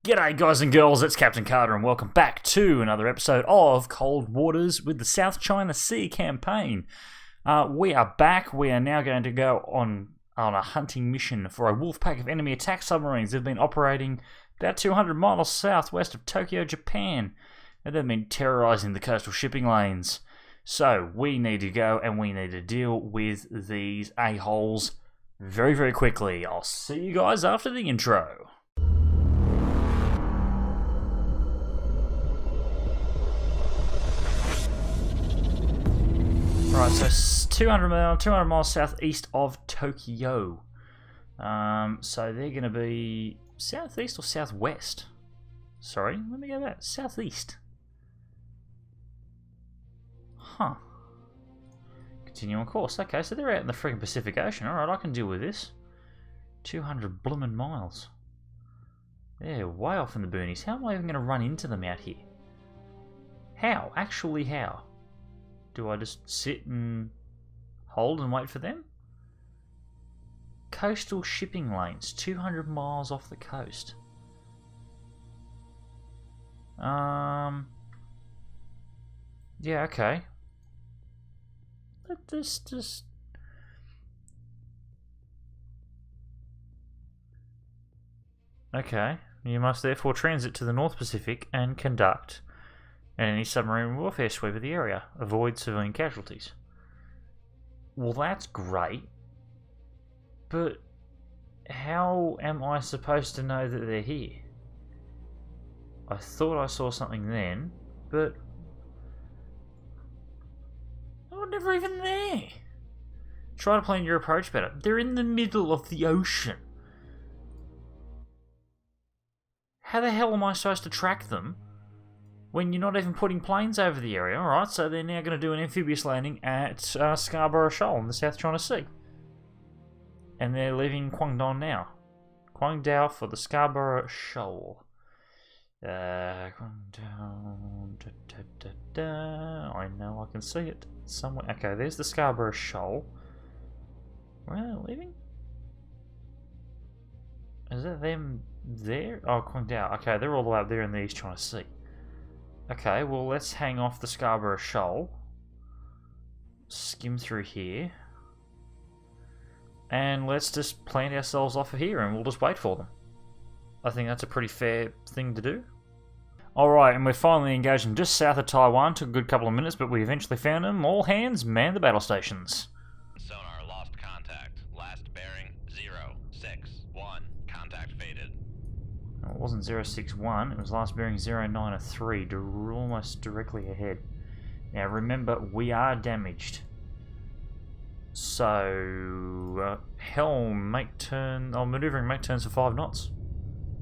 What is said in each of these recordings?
G'day guys and girls, it's CaptainKarta and welcome back to another episode of Cold Waters with the South China Sea campaign. We are back. We are now going to go on a hunting mission for a wolf pack of enemy attack submarines. They've been operating about 200 miles southwest of Tokyo, Japan, and they've been terrorizing the coastal shipping lanes. So we need to go and we need to deal with these a-holes very, very quickly. I'll see you guys after the intro. Right, so 200 miles southeast of Tokyo. So they're going to be southeast or southwest? Sorry, let me go back. Southeast. Huh. Continue on course. Okay, so they're out in the freaking Pacific Ocean. Alright, I can deal with this. 200 bloomin' miles. They're way off in the boonies. How am I even going to run into them out here? How? Actually, how? Do I just sit and hold and wait for them? Coastal shipping lanes, 200 miles off the coast. Yeah, okay. Let this just... Okay, you must therefore transit to the North Pacific and conduct any submarine warfare sweep of the area. Avoid civilian casualties. Well, that's great. But how am I supposed to know that they're here? I thought I saw something then, but oh, never even there. Try to plan your approach better. They're in the middle of the ocean. How the hell am I supposed to track them when you're not even putting planes over the area? Alright, so they're now going to do an amphibious landing at Scarborough Shoal in the South China Sea. And they're leaving Guangdong now. Guangdong for the Scarborough Shoal. Guangdong... I know I can see it somewhere. Okay, there's the Scarborough Shoal. Where are they leaving? Is that them there? Oh, Guangdong. Okay, they're all the way up there in the East China Sea. Okay, well, let's hang off the Scarborough Shoal. Skim through here. And let's just plant ourselves off of here and we'll just wait for them. I think that's a pretty fair thing to do. Alright, and we're finally engaged in just south of Taiwan. Took a good couple of minutes, but we eventually found them. All hands, man the battle stations. Sonar lost contact. Last bearing 061. Contact faded. It wasn't 061, it was last bearing 093, almost directly ahead. Now remember, we are damaged. So, helm, make turn, maneuvering, make turns for 5 knots.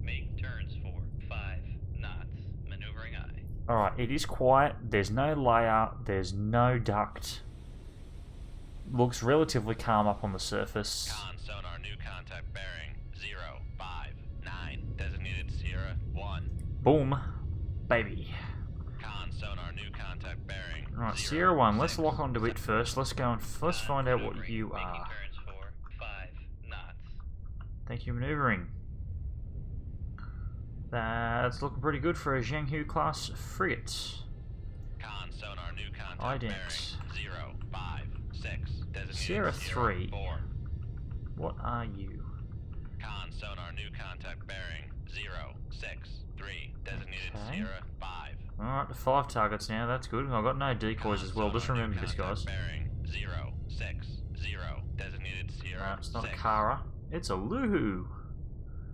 Make turns for 5 knots. Maneuvering aye. Alright, it is quiet, there's no layer, there's no duct. Looks relatively calm up on the surface. Con sonar new contact bearing 059. Designated Sierra 1. Boom. Baby. Con sonar new contact bearing. Right, Sierra 1, let's lock onto it first. Let's go and let's find out what you are. Making turns for 5 knots. Thank you, maneuvering. That's looking pretty good for a Zhenghu class frigate. Con sonar new contact Ident. bearing 056. Designated Sierra 3. 4. What are you? Con sonar new contact bearing 063. Designated Okay. Sierra 5. Alright, 5 targets now, that's good. I've got no decoys as well, just remember this, guys. Bearing 060. Designated Sierra It's not a 6. Kara, it's a Luhu.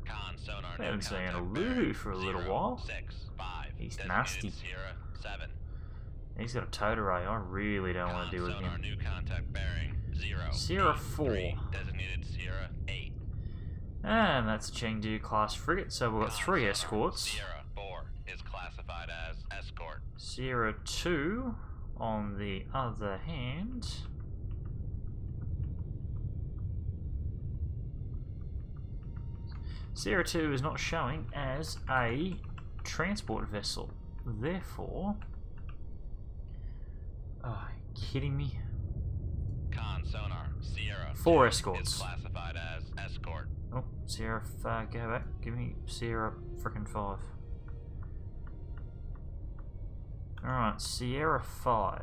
Con sonar I haven't new seen a contact Luhu bearing for a little while. 065. He's Designated nasty. Sierra 7. He's got a Totoro, I really don't want to deal with Sonar him. new contact bearing 0. Sierra 4. Designated Sierra 8. And that's a Chengdu class frigate, so we've got 3 Sonar escorts. Sierra 4 is classified as escort. Sierra 2, on the other hand... Sierra 2 is not showing as a transport vessel. Therefore... Oh, are you kidding me? Con sonar, Sierra 4 2 escorts. is classified as escort. Oh, Sierra, go back. Give me Sierra frickin' 5. Alright, Sierra 5.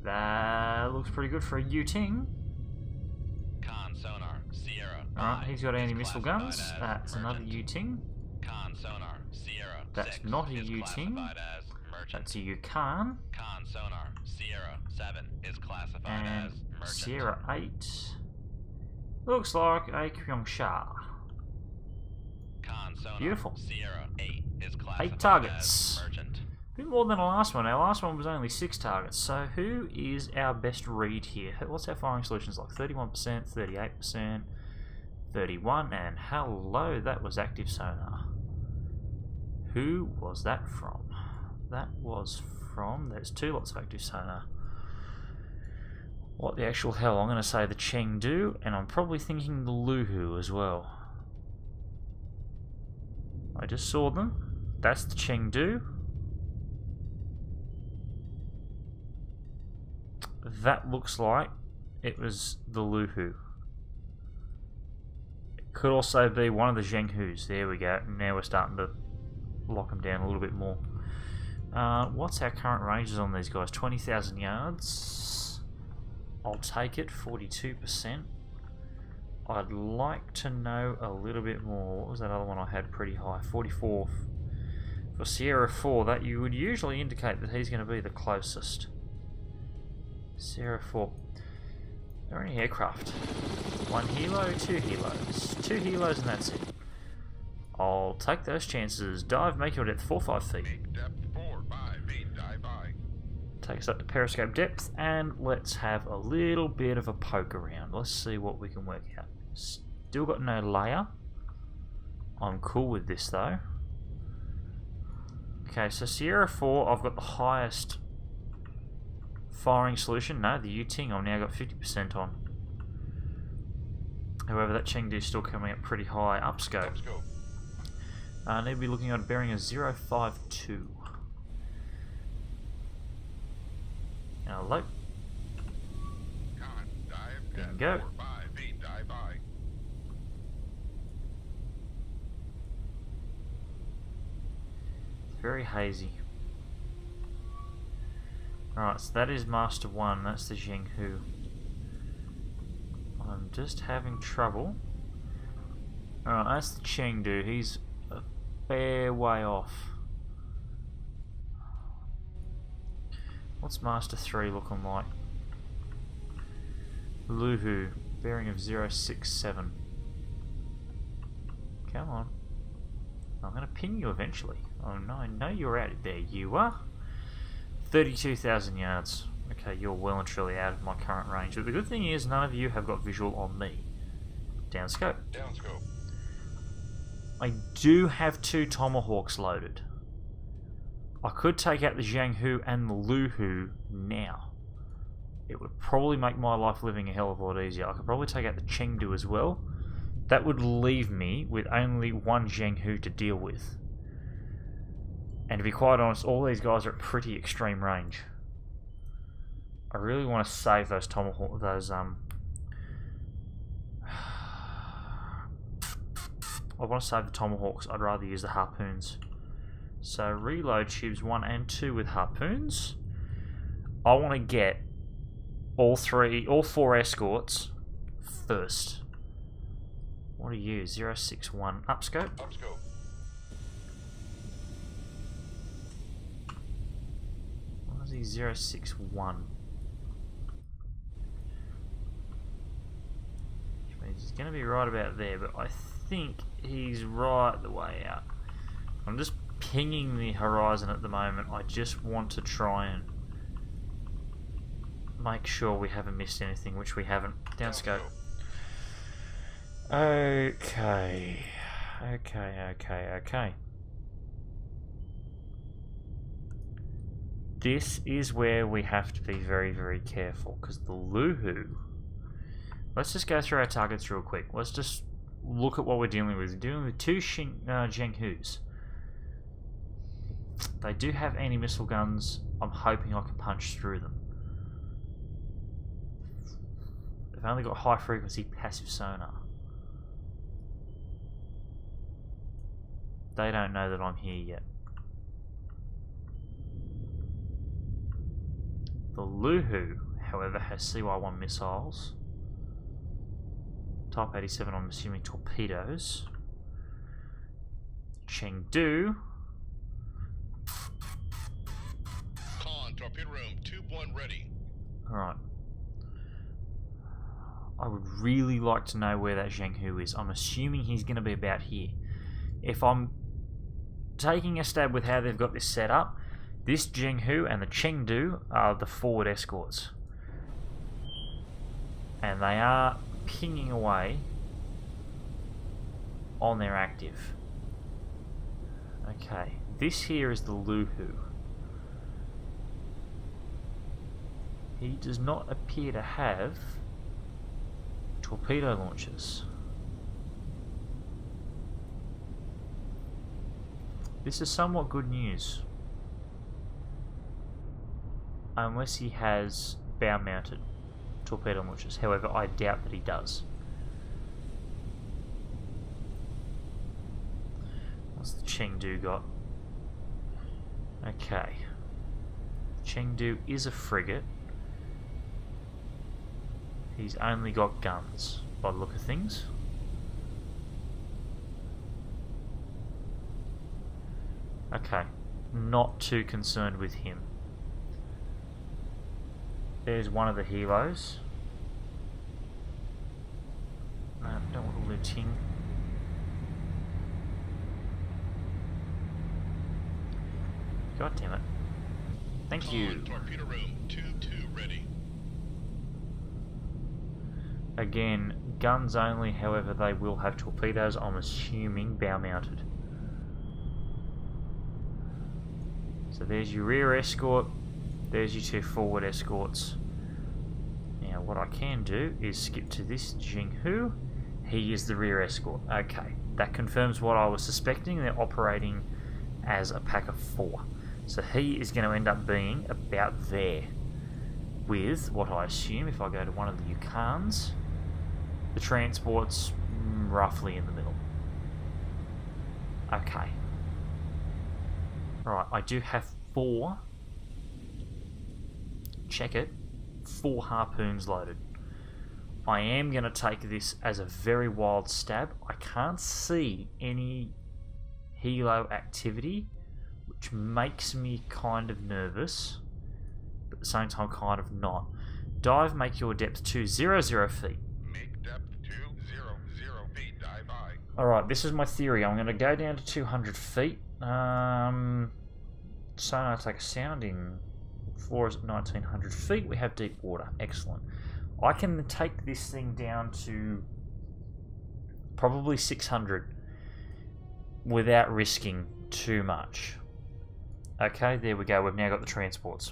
That looks pretty good for a U-Ting. Con sonar, Sierra 5 Alright, he's got is anti-missile classified guns. as That's another merchant. U-Ting. Con sonar, Sierra That's 6 not a is U-Ting. classified as merchant. That's a Yukon. Con sonar, Sierra 7 is classified And as merchant. Sierra 8 looks like a Kyongsha. Con sonar, Beautiful. Sierra 8 is classified 8 targets. as merchant. A bit more than the last one. Our last one was only 6 targets. So who is our best read here? What's our firing solutions like? 31%, 38%, 31%, and hello, that was active sonar. Who was that from? That was from... There's 2 lots of active sonar. What the actual hell? I'm going to say the Chengdu, and I'm probably thinking the Luhu as well. I just saw them. That's the Chengdu. That looks like it was the Luhu. It could also be one of the Zhenghus. There we go. Now we're starting to lock them down a little bit more. What's our current ranges on these guys? 20,000 yards. I'll take it. 42%. I'd like to know a little bit more. What was that other one I had pretty high? 44. For Sierra 4, that you would usually indicate that he's going to be the closest. Sierra 4. Are there any aircraft? 1 helo, 2 helos. 2 helos and that's it. I'll take those chances. Dive, make your depth 4-5 feet. Make depth 4-5 feet, dive by. Take us up to periscope depth and let's have a little bit of a poke around. Let's see what we can work out. Still got no layer. I'm cool with this though. Okay, so Sierra 4, I've got the highest firing solution. No, the U-Ting I've now got 50% on. However, that Chengdu's still coming up pretty high. Upscope. I need to be looking at a bearing of 052. Hello. There we go. 4-5 feet, dive by. Very hazy. Alright, so that is Master 1. That's the Zhenghu. I'm just having trouble. Alright, that's the Chengdu. He's a fair way off. What's Master 3 looking like? Luhu, bearing of 067. Come on. I'm going to pin you eventually. Oh no, I know you're out there. You are. 32,000 yards. Okay, you're well and truly out of my current range. But the good thing is none of you have got visual on me. Downscope. Downscope. I do have 2 Tomahawks loaded. I could take out the Zhenghu and the Luhu now. It would probably make my life living a hell of a lot easier. I could probably take out the Chengdu as well. That would leave me with only 1 Zhenghu to deal with. And to be quite honest, all these guys are at pretty extreme range. I really want to save those Tomahawk, I want to save the Tomahawks. I'd rather use the harpoons. So reload tubes 1 and 2 with harpoons. I want to get all 4 escorts first. What are you? 061 upscope. Upscope. What is he? 061. Which means he's going to be right about there, but I think he's right the way out. I'm just pinging the horizon at the moment. I just want to try and make sure we haven't missed anything, which we haven't. Downscope. Okay. This is where we have to be very, very careful, because the Luhu... Let's just go through our targets real quick. Let's just look at what we're dealing with. We're dealing with 2 Zhenghus. They do have anti-missile guns. I'm hoping I can punch through them. They've only got high frequency passive sonar. They don't know that I'm here yet. The Luhu, however, has CY-1 missiles. Type 87, I'm assuming torpedoes. Chengdu. Con, torpedo room, tube 1 ready. Alright. I would really like to know where that Zhenghu is. I'm assuming he's going to be about here. If I'm taking a stab with how they've got this set up, this Zhenghu and the Chengdu are the forward escorts. And they are pinging away on their active. Okay, this here is the Luhu. He does not appear to have torpedo launchers. This is somewhat good news. Unless he has bow-mounted torpedo launchers. However, I doubt that he does. What's the Chengdu got? Okay. Chengdu is a frigate. He's only got guns, by the look of things. Okay. Not too concerned with him. There's one of the helos. No, don't want to loot him. God damn it. Thank you. Torpedo room, tube 2 ready. Again, guns only, however they will have torpedoes, I'm assuming bow-mounted. So there's your rear escort, there's your two forward escorts. Now what I can do is skip to this Zhenghu. He is the rear escort. Okay, that confirms what I was suspecting. They're operating as a pack of 4. So he is going to end up being about there with what I assume, if I go to one of the Yukon's, the transport's roughly in the middle. Okay. Right, I do have 4. Check it. 4 harpoons loaded. I am going to take this as a very wild stab. I can't see any helo activity, which makes me kind of nervous, but at the same time kind of not. Dive, make your depth 200 feet. Make depth 200 feet, dive high. Alright, this is my theory. I'm going to go down to 200 feet. Sonar take a sounding. Floor is at 1900 feet. We have deep water. Excellent. I can take this thing down to probably 600 without risking too much. Okay, there we go. We've now got the transports.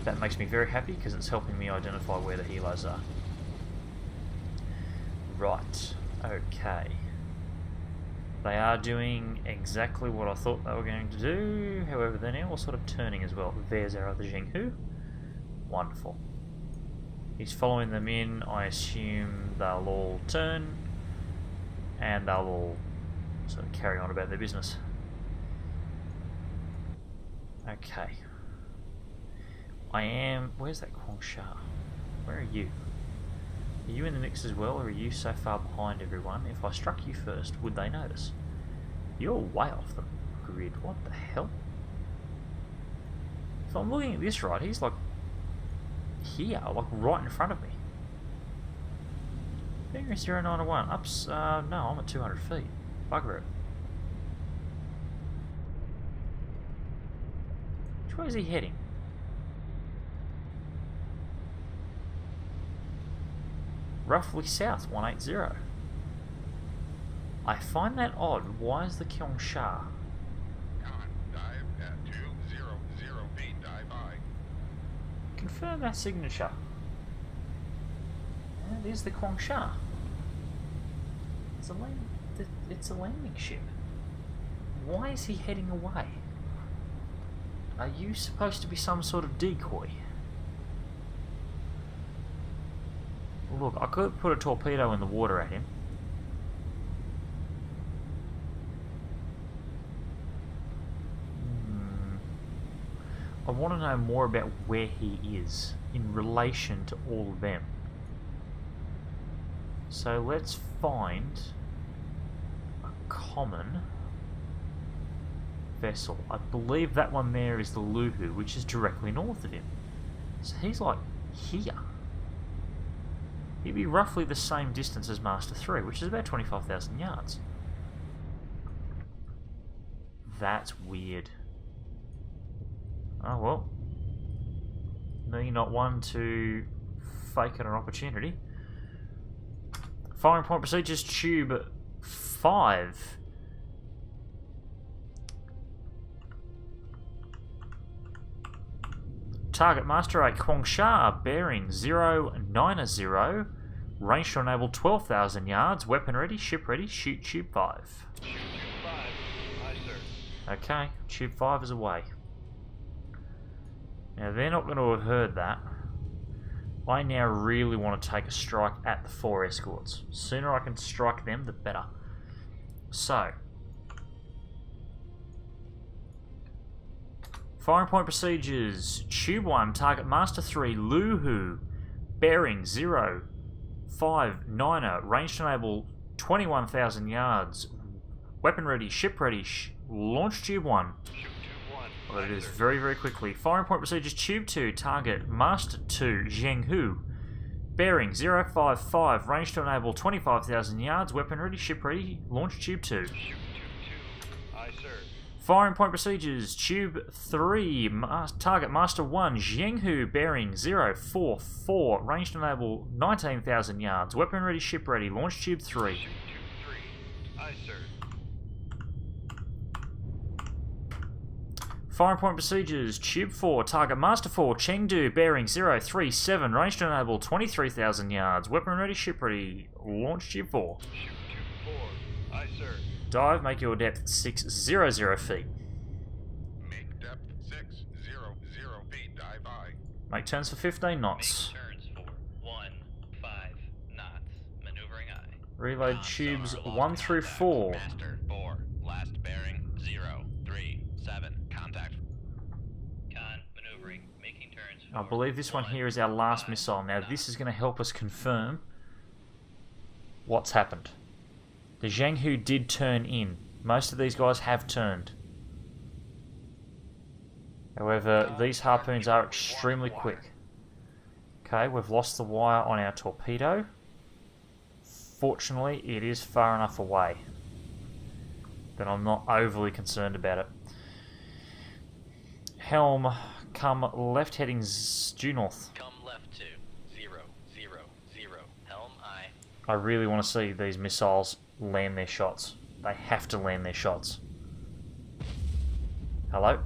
That makes me very happy because it's helping me identify where the helos are. Right. Okay. They are doing exactly what I thought they were going to do. However, they're now all sort of turning as well. There's our other Zhenghu. Wonderful. He's following them in. I assume they'll all turn. And they'll all sort of carry on about their business. Okay. I am... Where's that Kwangsha? Where are you? Are you in the mix as well, or are you so far behind everyone? If I struck you first, would they notice? You're way off the grid. What the hell? If I'm looking at this right, he's like here, like right in front of me. Finger 091. Ups, no, I'm at 200 feet. Bugger it. Which way is he heading? Roughly south, 180. I find that odd. Why is the Kwangsha? Con, dive at 200 feet, dive high. Confirm that signature. And it is the Kwangsha. It's a landing ship. Why is he heading away? Are you supposed to be some sort of decoy? Look, I could put a torpedo in the water at him. I want to know more about where he is in relation to all of them. So let's find a common vessel. I believe that one there is the Luhu, which is directly north of him. So he's like here. He'd be roughly the same distance as Master 3, which is about 25,000 yards. That's weird. Oh well. Me not one to fake it an opportunity. Firing point procedures, tube 5. Target Master 8 Kwangsha, bearing 090. Range to enable 12,000 yards. Weapon ready, ship ready, shoot tube 5. Tube 5. Aye, sir. Okay, tube 5 is away. Now they're not going to have heard that. I now really want to take a strike at the 4 escorts. The sooner I can strike them, the better. So, firing point procedures. Tube 1, target Master 3, Luhu, bearing 059, range to enable 21,000 yards. Weapon ready, ship ready, launch tube 1. Well, it is very, very quickly. Firing point procedures, tube 2, target Master 2, Zhenghu, bearing 055, range to enable 25,000 yards, weapon ready, ship ready, launch tube 2. Tube 2. Aye, sir. Firing point procedures, tube 3, target Master 1, Zhenghu, bearing 044, range to enable 19,000 yards, weapon ready, ship ready, launch tube 3. Tube 3. Aye, sir. Firing point procedures, tube 4, target Master 4, Chengdu, bearing 037, range to enable 23,000 yards, weapon ready, ship ready, launch tube 4. Tube 4. Aye, sir. Dive, make your depth 600 feet. Make depth 600 feet. Dive aye. Make turns for 15 knots. Make turns for 15 knots. Maneuvering aye. Reload tubes Sonar, 1 lost through contact. 4. Master 4. Last bearing 037. Contact. Con maneuvering. Making turns for I believe this one here is our last 15 missile. Now this knots. is going to help us confirm what's happened. The Zhenghu did turn in. Most of these guys have turned. However, these harpoons are extremely quick. Okay, we've lost the wire on our torpedo. Fortunately, it is far enough away that I'm not overly concerned about it. Helm, come left heading due north. Come left to 000. Helm aye. I really want to see these missiles land their shots. They have to land their shots. Hello?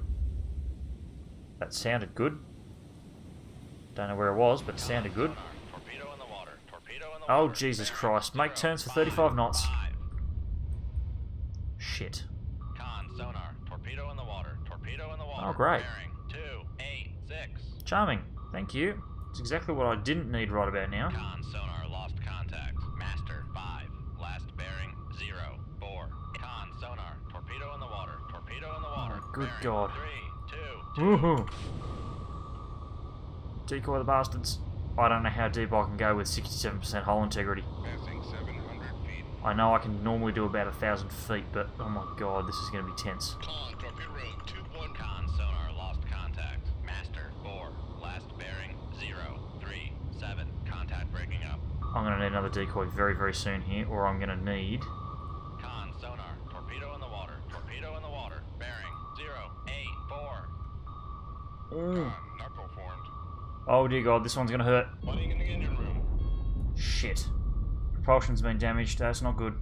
That sounded good. Don't know where it was, but it sounded good. Torpedo in the water. Torpedo in the Oh, water. Jesus Bearing Christ. Make 0, turns for 35 knots. 5. Shit. Con sonar. Torpedo in the water. Torpedo in the water. Oh, great. Bearing 286. Charming. Thank you. It's exactly what I didn't need right about now. Con sonar lost contact. Master 5. Last bearing 04. Con sonar. Torpedo in the water. Torpedo in the water. Oh, good Bearing God. 3, 2, 2. Woohoo! Decoy the bastards. I don't know how deep I can go with 67% hull integrity. Passing 700 feet. I know I can normally do about 1,000 feet, but oh my god, this is going to be tense. Con torpedo road 2-1. Con sonar lost contact. Master 4. Last bearing 037. Contact breaking up. I'm going to need another decoy very, very soon here, or I'm going to need... Con sonar. Torpedo in the water. Torpedo in the water. Bearing 084. Con knuckle formed. Oh dear god, this one's going to hurt. Flooding in the engine room. Shit. Propulsion's been damaged, that's not good.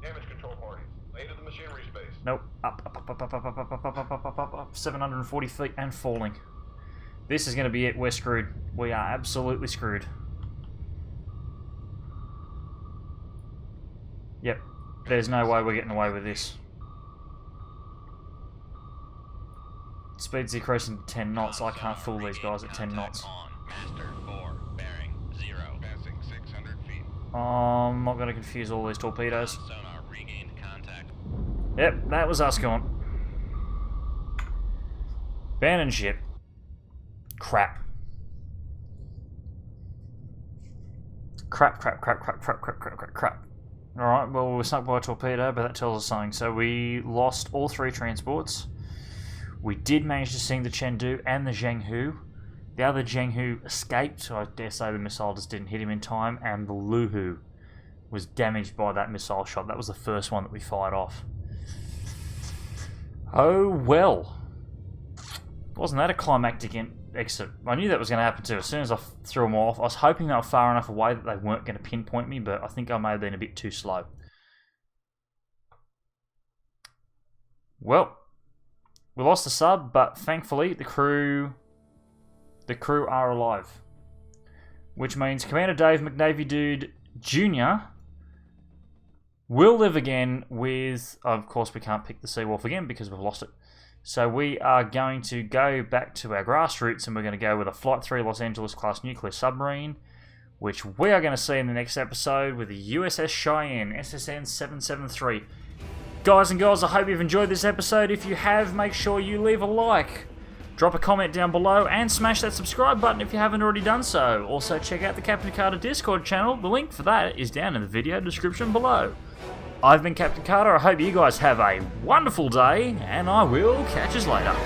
Damage control parties. Lay to the machinery space. Nope. Up, up, up, up, up, up, up, up, up, up, up, up, up, up, 740 feet and falling. This is going to be it, we're screwed. We are absolutely screwed. Yep. There's no way we're getting away with this. Speed's decreasing to 10 knots. I can't fool these guys at 10 knots. On. Master 4. Bearing I'm not going to confuse all these torpedoes. Sonar regained contact. Yep, that was us gone. Abandoned ship. Crap. Crap. Alright, well, we were sunk by a torpedo, but that tells us something. So we lost all 3 transports. We did manage to sink the Chengdu and the Zhenghu. The other Zhenghu escaped, so I dare say the missile just didn't hit him in time, and the Luhu was damaged by that missile shot. That was the first one that we fired off. Oh well. Wasn't that a climactic exit? I knew that was going to happen too. As soon as I threw them off, I was hoping they were far enough away that they weren't going to pinpoint me, but I think I may have been a bit too slow. Well, we lost the sub, but thankfully the crew are alive. Which means Commander Dave McNavy Dude Jr. will live again with... Of course, we can't pick the Seawolf again because we've lost it. So we are going to go back to our grassroots and we're going to go with a Flight 3 Los Angeles class nuclear submarine, which we are going to see in the next episode with the USS Cheyenne, SSN 773. Guys and girls, I hope you've enjoyed this episode. If you have, make sure you leave a like. Drop a comment down below and smash that subscribe button if you haven't already done so. Also check out the CaptainKarta Discord channel. The link for that is down in the video description below. I've been CaptainKarta. I hope you guys have a wonderful day, and I will catch you later.